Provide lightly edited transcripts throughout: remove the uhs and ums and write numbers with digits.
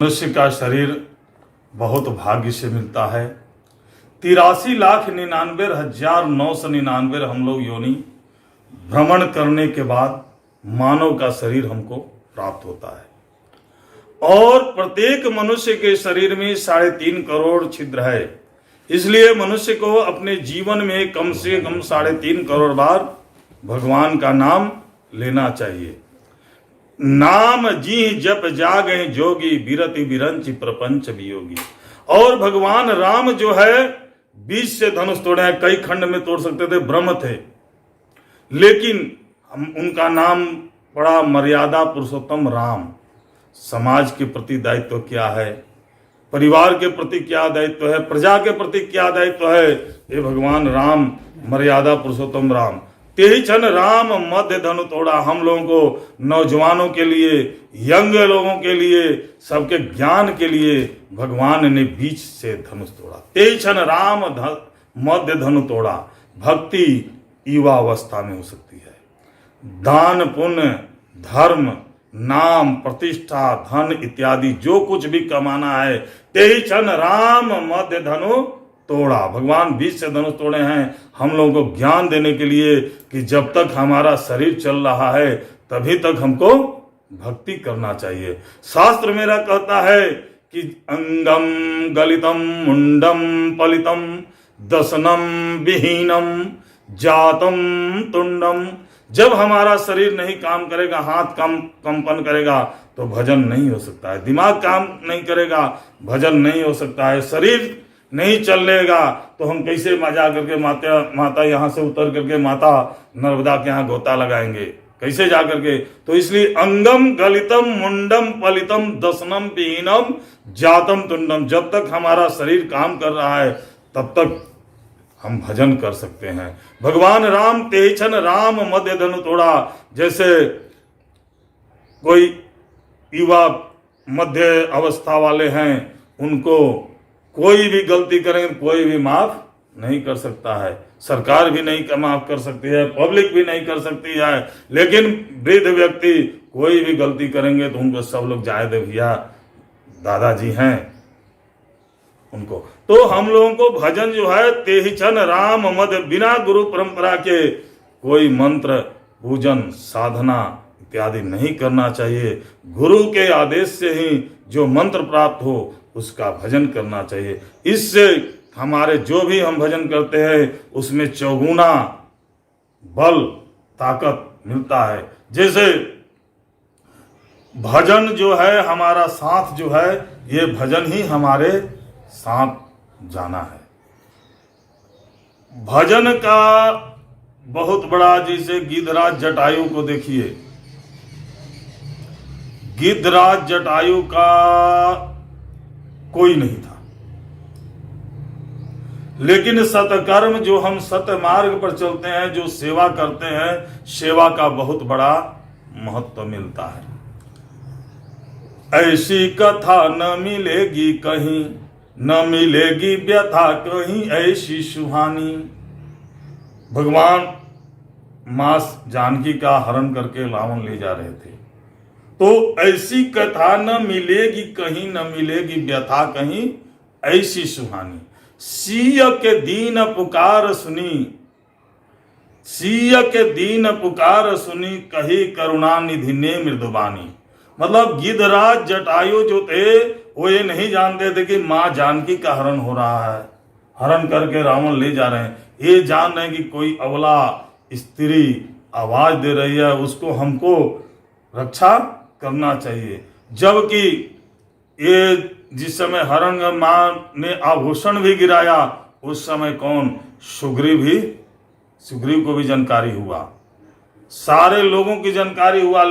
मनुष्य का शरीर बहुत भाग्य से मिलता है। 83,99,999 हम लोग योनि भ्रमण करने के बाद मानव का शरीर हमको प्राप्त होता है और प्रत्येक मनुष्य के शरीर में 3.5 करोड़ छिद्र है। इसलिए मनुष्य को अपने जीवन में कम से कम 3.5 करोड़ बार भगवान का नाम लेना चाहिए। नाम जी जप जागे जोगी बिरति बिरंच प्रपंच वियोगी। और भगवान राम जो है बीच से धनुष तोड़े हैं, कई खंड में तोड़ सकते थे, ब्रह्म थे, लेकिन हम उनका नाम बड़ा मर्यादा पुरुषोत्तम राम। समाज के प्रति दायित्व क्या है, परिवार के प्रति क्या दायित्व है, प्रजा के प्रति क्या दायित्व है, ये भगवान राम मर्यादा पुरुषोत्तम राम। तेहि क्षण राम मध्य धनु तोड़ा। हम लोगों को, नौजवानों के लिए, यंग लोगों के लिए, सबके ज्ञान के लिए भगवान ने बीच से धनुष तोड़ा। तेहि क्षण राम मध्य धनु तोड़ा। भक्ति युवावस्था में हो सकती है। दान पुण्य धर्म नाम प्रतिष्ठा धन इत्यादि जो कुछ भी कमाना है, तेहि क्षण राम मध्य धनु तोड़ा। भगवान बीच से धनुष तोड़े हैं हम लोगों को ज्ञान देने के लिए कि जब तक हमारा शरीर चल रहा है तभी तक हमको भक्ति करना चाहिए। शास्त्र मेरा कहता है कि अंगम गलितम मुंडम पलितम दसनम विहीनम जातम तुंडम। जब हमारा शरीर नहीं काम करेगा, हाथ कंपन करेगा तो भजन नहीं हो सकता है, दिमाग काम नहीं करेगा भजन नहीं हो सकता है, शरीर नहीं चलेगा तो हम कैसे जा करके माता यहाँ से उतर करके माता नर्मदा के यहाँ गोता लगाएंगे, कैसे जा करके। तो इसलिए अंगम गलितम मुंडम पलितम दसनम विहीनम जातम तुंडम। जब तक हमारा शरीर काम कर रहा है तब तक हम भजन कर सकते हैं। भगवान राम तेहि क्षण राम मध्य धनु तोड़ा। जैसे कोई युवा मध्य अवस्था वाले हैं, उनको कोई भी गलती करेंगे कोई भी माफ नहीं कर सकता है, सरकार भी नहीं माफ कर सकती है, पब्लिक भी नहीं कर सकती है, लेकिन वृद्ध व्यक्ति कोई भी गलती करेंगे तो उनको सब लोग जाए दे भैया, दादाजी हैं उनको। तो हम लोगों को भजन जो है तेहि क्षण राम मध्य, बिना गुरु परंपरा के कोई मंत्र पूजन साधना इत्यादि नहीं करना चाहिए। गुरु के आदेश से ही जो मंत्र प्राप्त हो उसका भजन करना चाहिए। इससे हमारे जो भी हम भजन करते हैं उसमें चौगुना बल ताकत मिलता है। जैसे भजन जो है हमारा साथ जो है, ये भजन ही हमारे साथ जाना है। भजन का बहुत बड़ा, जैसे गिद्धराज जटायु को देखिए, गिद्धराज जटायु का कोई नहीं था, लेकिन सतकर्म जो हम सत्य मार्ग पर चलते हैं, जो सेवा करते हैं, सेवा का बहुत बड़ा महत्व मिलता है। ऐसी कथा न मिलेगी कहीं, न मिलेगी व्यथा कहीं ऐसी सुहानी। भगवान मां जानकी का हरण करके रावण ले जा रहे थे, तो ऐसी कथा न मिलेगी कहीं, न मिलेगी व्यथा कहीं ऐसी सुहानी। सिय के दीन पुकार सुनी, सिय के दीन पुकार सुनी, कही करुणा निधि ने मृदुबानी। मतलब गिद्धराज जटायु जो थे वो ये नहीं जानते थे कि मां जानकी का हरण हो रहा है, हरण करके रावण ले जा रहे हैं। ये जान रहे हैं कि कोई अबला स्त्री आवाज दे रही है, उसको हमको रक्षा करना चाहिए। जबकि ये जिस समय हरण मां ने आभूषण भी गिराया, उस समय कौन, सुग्रीव को भी जानकारी हुआ, सारे लोगों की जानकारी हुआ,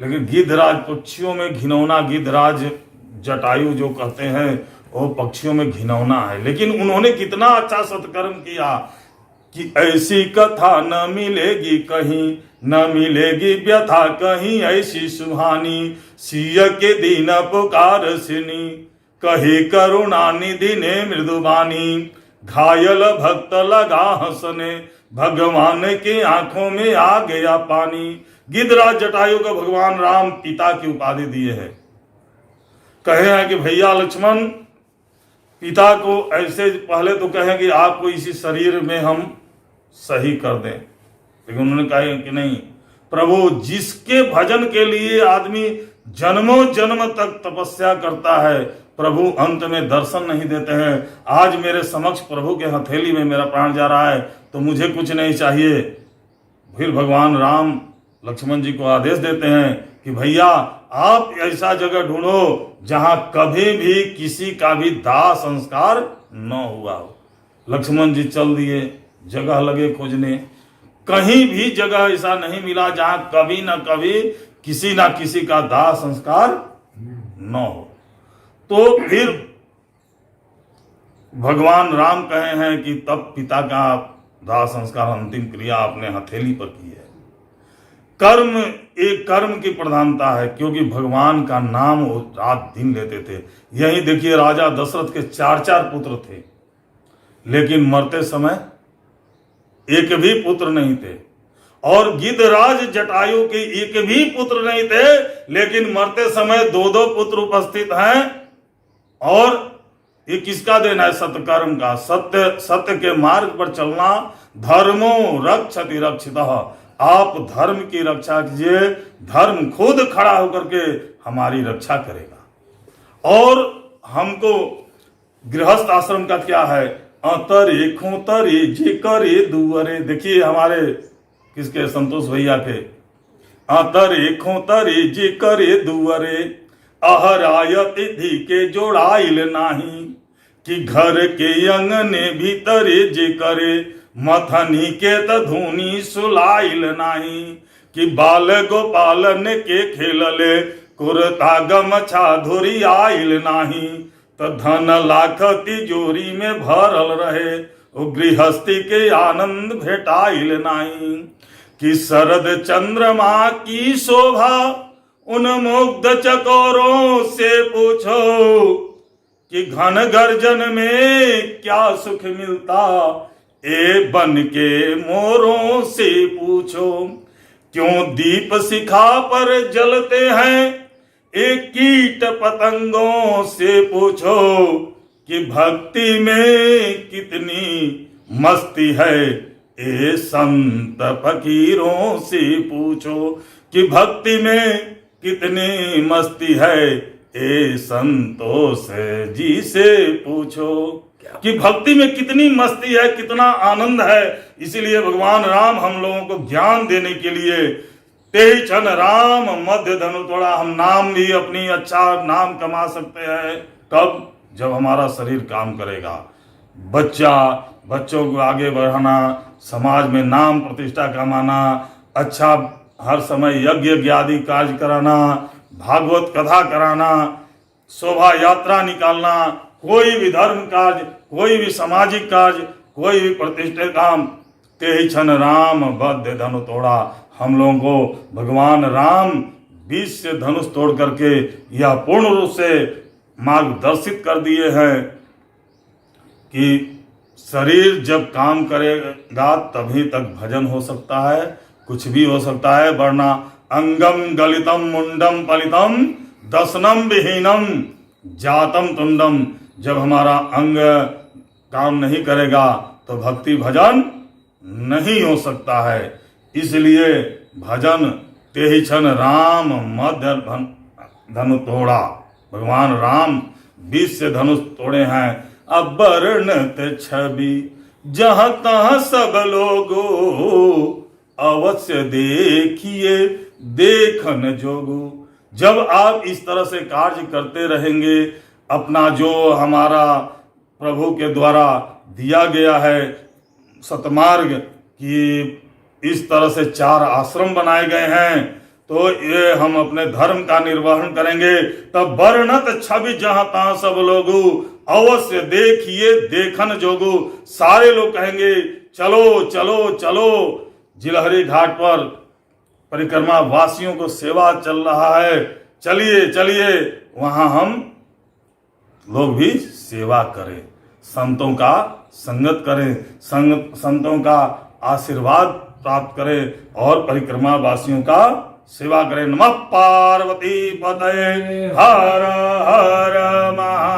लेकिन गिद्धराज, पक्षियों में घिनौना गिद्धराज जटायु जो कहते हैं वो पक्षियों में घिनौना है, लेकिन उन्होंने कितना अच्छा सत्कर्म किया कि ऐसी कथा न मिलेगी कहीं, न मिलेगी व्यथा कहीं ऐसी सुहानी। सिय के दीन पुकार सुनी, कही करुणा निधि ने मृदुबानी। घायल भक्त लगा हंसने, भगवान के आंखों में आ गया पानी। गिद्धराज जटायु को भगवान राम पिता की उपाधि दिए हैं, कहे हैं कि भैया लक्ष्मण, पिता को ऐसे पहले तो कहें कि आपको इसी शरीर में हम सही कर दें, लेकिन उन्होंने कहा कि नहीं प्रभु, जिसके भजन के लिए आदमी जन्मों जन्म तक तपस्या करता है, प्रभु अंत में दर्शन नहीं देते हैं। आज मेरे समक्ष प्रभु के हथेली में मेरा प्राण जा रहा है तो मुझे कुछ नहीं चाहिए। फिर भगवान राम लक्ष्मण जी को आदेश देते हैं कि भैया आप ऐसा जगह ढूंढो जहां कभी भी किसी का भी दाह संस्कार न हुआ हो। लक्ष्मण जी चल दिए, जगह लगे खोजने, कहीं भी जगह ऐसा नहीं मिला जहां कभी ना कभी किसी ना किसी का दाह संस्कार न हो। तो फिर भगवान राम कहे हैं कि तब पिता का दाह संस्कार अंतिम क्रिया अपने हथेली पर की है। कर्म, एक कर्म की प्रधानता है, क्योंकि भगवान का नाम वो रात दिन लेते थे। यही देखिए, राजा दशरथ के 4 पुत्र थे, लेकिन मरते समय एक भी पुत्र नहीं थे। और गिद्धराज जटायु के एक भी पुत्र नहीं थे, लेकिन मरते समय 2 पुत्र उपस्थित हैं। और ये किसका देना है? सत्कर्म का। सत्य के मार्ग पर चलना। धर्मो रक्षति रक्षितः, आप धर्म की रक्षा कीजिए, धर्म खुद खड़ा होकर के हमारी रक्षा करेगा। और हमको गृहस्थ आश्रम का क्या है? अतरे खोतरे जे करे दुअरे। देखिए हमारे किसके, संतोष भैया के, अतरे खोतरे जे करे दुअरे, अहराय तिथि के जोड़ाइल नाही, कि घर के अंगने भीतरे जे करे, मथनी के तधुनी सुलाइल नाही, कि बाल गोपालन के खेलले, कुरता गमछा धुरी आइल नाही, त धन लाख तिजोरी में भरल रहे, ओ गृहस्थी के आनंद भेटाइल नाही, कि शरद चंद्रमा की शोभा उन्मुग्ध चकोरों से पूछो, कि घन गर्जन में क्या सुख मिलता, ए बन के मोरों से पूछो, क्यों दीप शिखा पर जलते हैं, एक कीट पतंगों से पूछो, कि भक्ति में कितनी मस्ती है, ए संत फकीरों से पूछो, कि भक्ति में कितनी मस्ती है, ए संतोष जी से पूछो, कि भक्ति में कितनी मस्ती है, कितना आनंद है। इसीलिए भगवान राम हम लोगों को ज्ञान देने के लिए, तेहि क्षण राम मध्य धनु तोड़ा, हम नाम भी अपनी अच्छा नाम कमा सकते हैं। कब? जब हमारा शरीर काम करेगा। बच्चों को आगे बढ़ाना, समाज में नाम प्रतिष्ठा कमाना, अच्छा हर समय यज्ञ आदि कार्य कराना, भागवत कथा कराना, शोभा यात्रा निकालना, कोई भी धर्म कार्य, कोई भी सामाजिक कार्य, कोई भी प्रतिष्ठित काम, तेहि क्षण राम बद्ध धनु तोड़ा। हम लोगों को भगवान राम 20 से धनुष तोड़ करके यह पूर्ण रूप से मार्गदर्शित कर दिए हैं कि शरीर जब काम करेगा तभी तक भजन हो सकता है, कुछ भी हो सकता है, वरना अंगम गलितम मुंडम पलितम दसनम विहीनम जातम तुंडम। जब हमारा अंग काम नहीं करेगा तो भक्ति भजन नहीं हो सकता है। इसलिए भजन तेहि क्षण राम मध्य धनु तोड़ा। भगवान राम 20 से धनुष तोड़े हैं। अब वर्णत छवि जहां तहां सब लोगो, अवश्य देखिए देखन जोगो। जब आप इस तरह से कार्य करते रहेंगे, अपना जो हमारा प्रभु के द्वारा दिया गया है सतमार्ग कि इस तरह से 4 आश्रम बनाए गए हैं, तो ये हम अपने धर्म का निर्वहन करेंगे। तब वर्णत छवि जहां तहां सब लोगो, अवश्य देखिए देखन जोगो। सारे लोग कहेंगे चलो चलो चलो, जिलहरी घाट पर परिक्रमा वासियों को सेवा चल रहा है, चलिए चलिए वहां हम लोग भी सेवा करें, संतों का संगत करें, संतों का आशीर्वाद प्राप्त करें और परिक्रमा वासियों का सेवा करें। नमः पार्वती पतये हर हर महा